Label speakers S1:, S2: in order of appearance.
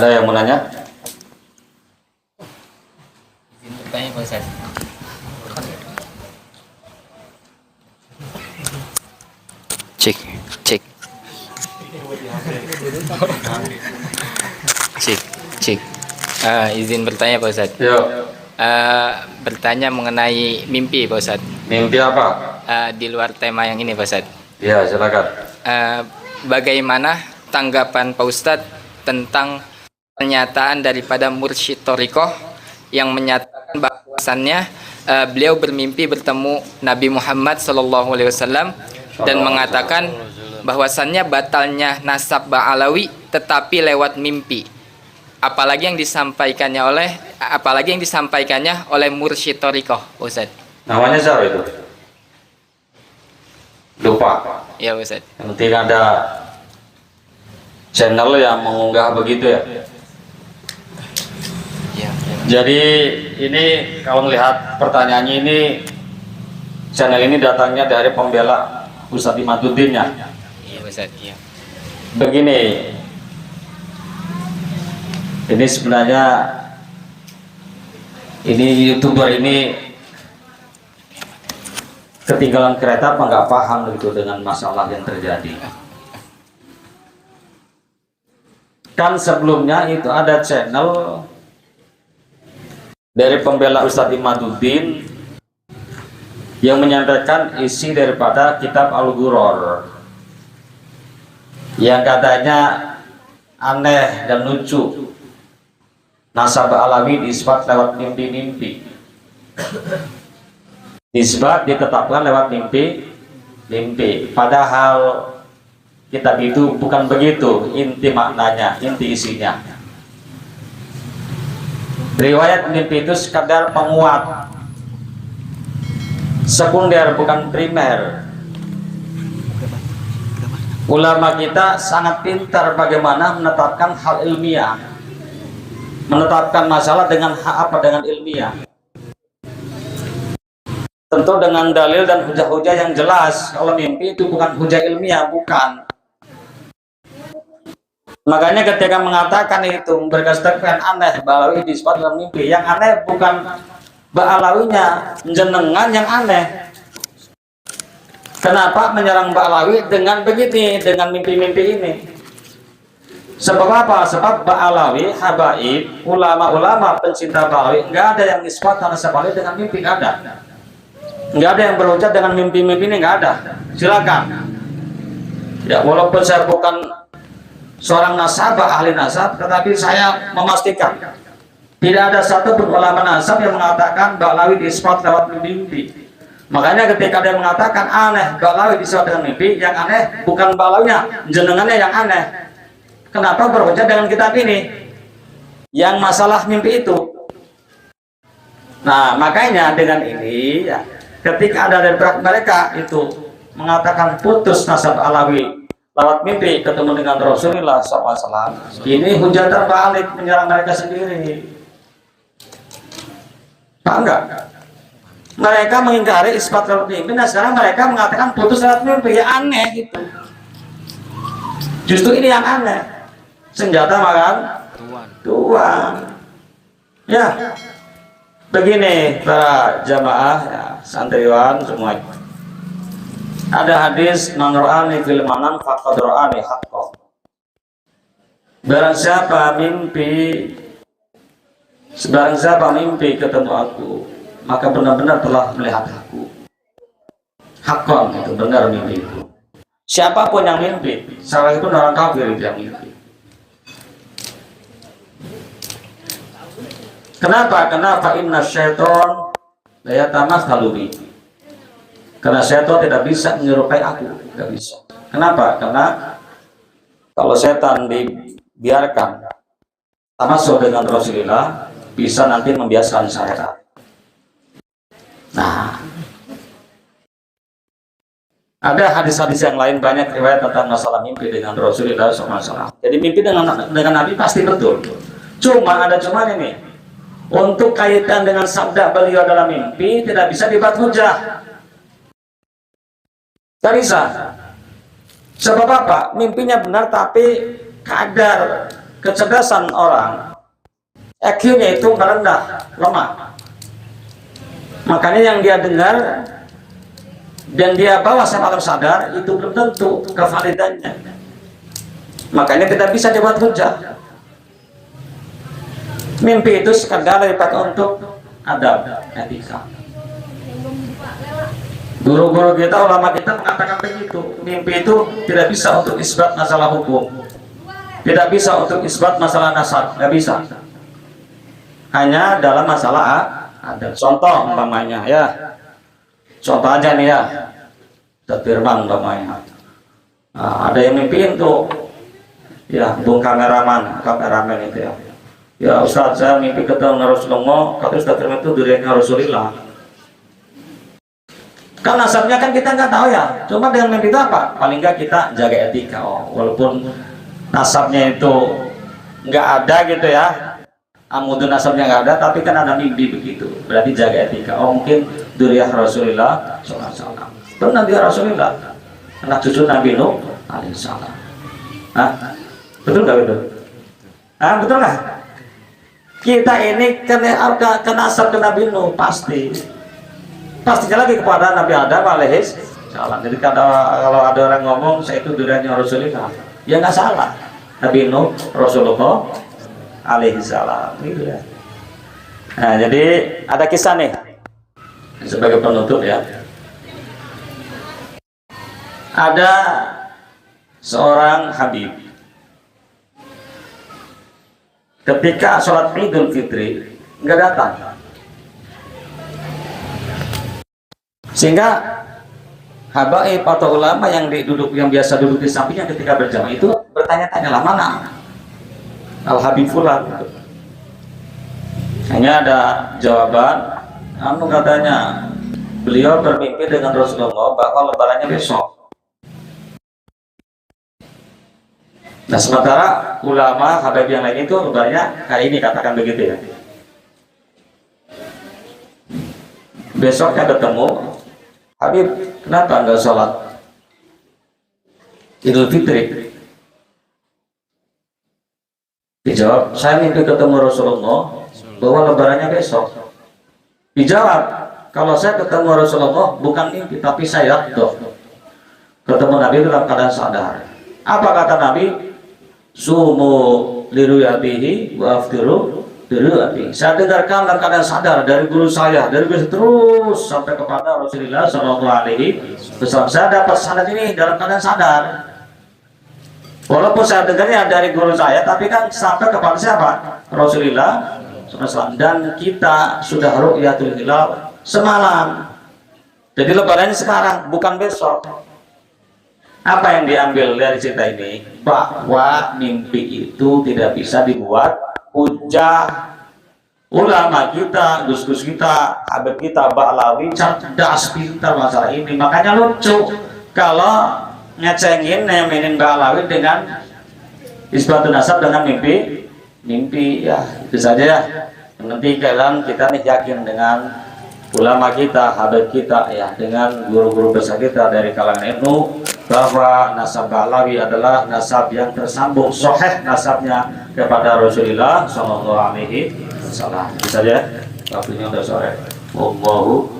S1: Ada yang mau nanya?
S2: Izin bertanya Pak Ustaz.
S3: Cek, cek, cek, cek.
S2: Izin bertanya Pak Ustaz.
S1: Yuk.
S2: Bertanya mengenai mimpi Pak Ustaz.
S1: Mimpi apa?
S2: Di luar tema yang ini Pak Ustaz.
S1: Ya, silakan.
S2: Bagaimana tanggapan Pak Ustaz tentang pernyataan daripada Mursyid Thariqah yang menyatakan bahwasannya beliau bermimpi bertemu Nabi Muhammad SAW dan mengatakan bahwasannya batalnya nasab Ba'alawi tetapi lewat mimpi. Apalagi yang disampaikannya oleh Mursyid Thariqah, Ustaz.
S1: Namanya siapa itu? Lupa.
S2: Ya, Ustaz.
S1: Yang penting ada channel yang mengunggah begitu ya.
S2: Ya.
S1: Jadi ini kalau melihat pertanyaannya ini, channel ini datangnya dari pembela Ustadz Imaduddin ya.
S2: Iya, Ustaz. Iya.
S1: Begini, ini sebenarnya ini YouTuber ini ketinggalan kereta apa nggak paham gitu dengan masalah yang terjadi. Kan sebelumnya itu ada channel dari pembela Ustadz Imaduddin yang menyampaikan isi daripada kitab Al-Ghuror yang katanya aneh dan lucu. Nasab Alawi disebut lewat mimpi-mimpi. Nisbat ditetapkan lewat mimpi. Padahal kitab itu bukan begitu inti maknanya, inti isinya. Riwayat mimpi itu sekadar penguat, sekunder bukan primer. Ulama kita sangat pintar bagaimana menetapkan hal ilmiah, menetapkan masalah dengan dengan ilmiah. Tentu dengan dalil dan hujah-hujah yang jelas. Kalau mimpi itu bukan hujah ilmiah, bukan. Makanya ketika mengatakan itu berdasarkan aneh Ba'alawi disebut dalam mimpi, yang aneh bukan Ba'alawinya, jenengan yang aneh. Kenapa menyerang Ba'alawi dengan begini, dengan mimpi-mimpi ini? Sebab apa? Sebab Ba'alawi, habaib, ulama-ulama pencinta Ba'alawi, nggak ada yang disebut nasab Ba'alawi dengan mimpi, nggak ada. Nggak ada yang berucap dengan mimpi-mimpi ini, nggak ada. Silakan. Ya, walaupun saya bukan seorang nasabah, ahli nasab, tetapi saya memastikan tidak ada satu pun ulama nasab yang mengatakan Ba'alawi disebut lewat mimpi. Makanya ketika dia mengatakan aneh Ba'alawi disebut dengan mimpi, yang aneh bukan Ba'alawinya, jenengannya yang aneh. Kenapa berhujjah dengan kitab ini yang masalah mimpi itu? Nah, makanya dengan ini ya, ketika ada dari mereka itu mengatakan putus nasab Alawi lewat mimpi ketemu dengan Rasulullah SAW, ini hujah terbalik menyerang mereka sendiri. Paham nggak? Mereka mengingkari isbat lewat mimpi, nah sekarang mereka mengatakan putus lewat mimpi, ya aneh gitu. Justru ini yang aneh. Senjata makan tuan. Ya, begini para jamaah, ya, santriwan semua. Ada hadis man ra'ani fil manam faqad ra'ani haqqan. Barang siapa mimpi ketemu aku, maka benar-benar telah melihat aku. Haqqan, itu benar mimpi itu. Siapapun yang mimpi, sekalipun orang kafir itu yang mimpi. Kenapa? Kenapa inna syaiton la yatamatsalu bi. Karena syaitan tidak bisa menyerupai aku, tidak bisa. Kenapa? Karena kalau setan dibiarkan tamasuk dengan Rasulullah, bisa nanti membiasakan syaitan. Nah, ada hadis-hadis yang lain banyak riwayat tentang masalah mimpi dengan Rasulullah SAW. Jadi mimpi dengan Nabi pasti betul. Cuma ini, untuk kaitan dengan sabda beliau dalam mimpi tidak bisa dibuat hujah. Tidak bisa. Sebab apa? Mimpinya benar tapi kadar kecerdasan orang, EQ-nya itu merendah, lemah. Makanya yang dia dengar dan dia bawa sama alam sadar itu belum tentu kevalidannya. Makanya tidak bisa dibuat hujah. Mimpi itu sekadar dipakai untuk adab, etika. Guru-guru kita, ulama kita mengatakan begitu. Mimpi itu tidak bisa untuk isbat masalah hukum, tidak bisa untuk isbat masalah nasab, nggak bisa. Hanya dalam masalah ada. Contoh umpamanya ya, contoh aja nih ya, Firman umpamanya. Nah, ada yang mimpiin tuh, ya bung kameramen itu ya. Ya Ustaz, saya mimpi ketemu Rasulullah, kata Ustaz Firman itu dirinya Rasulullah. Kan nasabnya kan kita nggak tahu ya, cuma dengan mimpi itu apa? Paling nggak kita jaga etika. Walaupun nasabnya itu nggak ada gitu ya, amudun nasabnya nggak ada, tapi kan ada mimpi begitu, berarti jaga etika. Mungkin duriyah Rasulullah SAW, benar dia Rasulullah, anak cucu Nabi Nuh alaihissalam. Betul nggak betul? Betul nggak? Kita ini kena nasab ke Nabi Nuh pastinya lagi kepada Nabi Adam alaihissalam. Jadi kalau ada orang ngomong saya itu duriyahnya Rasulullah, ya nggak salah. Nabi Nuh Rasulullah alaihissalam gitu ya. Nah, jadi ada kisah nih sebagai penutup ya. Ada seorang Habib ketika sholat Idul Fitri nggak datang, sehingga habaib atau ulama yang biasa duduk di sampingnya ketika berjamaah itu bertanya-tanya lah, mana Al-Habib Fulan. Hanya ada jawaban, katanya beliau bermimpi dengan Rasulullah bahwa lebarannya besok. Nah, sementara ulama Habib yang lain itu lebarannya hari ini, katakan begitu ya. Besoknya ketemu, Habib, kenapa enggak sholat Idul Fitri? Dijawab, saya mimpi ketemu Rasulullah bahwa lebarannya besok. Dijawab, kalau saya ketemu Rasulullah bukan mimpi, tapi saya ketemu Nabi dalam keadaan sadar. Apa kata Nabi? Sumu liruyatihi wa aftiru liruyatihi. Saya dengarkan dalam keadaan sadar dari guru saya, dari guru terus sampai kepada Rasulullah SAW. Saya dapat sanad ini dalam keadaan sadar. Walaupun saya dengarnya dari guru saya, tapi kan sampai kepada siapa? Rasulullah SAW. Dan kita sudah ru'yatul hilal semalam. Jadi lebarannya sekarang, bukan besok. Apa yang diambil dari cerita ini? Bahwa mimpi itu tidak bisa dibuat hujah. Ulama kita, gus-gus kita, habib kita, Ba'lawi, cerdas, pintar masalah ini. Makanya lucu kalau ngecengin, nemenin Ba'lawi dengan isbatun nasab dengan mimpi ya, itu saja ya. Nanti kalian kita nih yakin dengan ulama kita, habib kita ya, dengan guru-guru besar kita dari kalangan NU, bahwa nasab Ba'lawi adalah nasab yang tersambung, sahih nasabnya kepada Rasulullah SAW. Itu saja, waktunya udah sore. Wallahu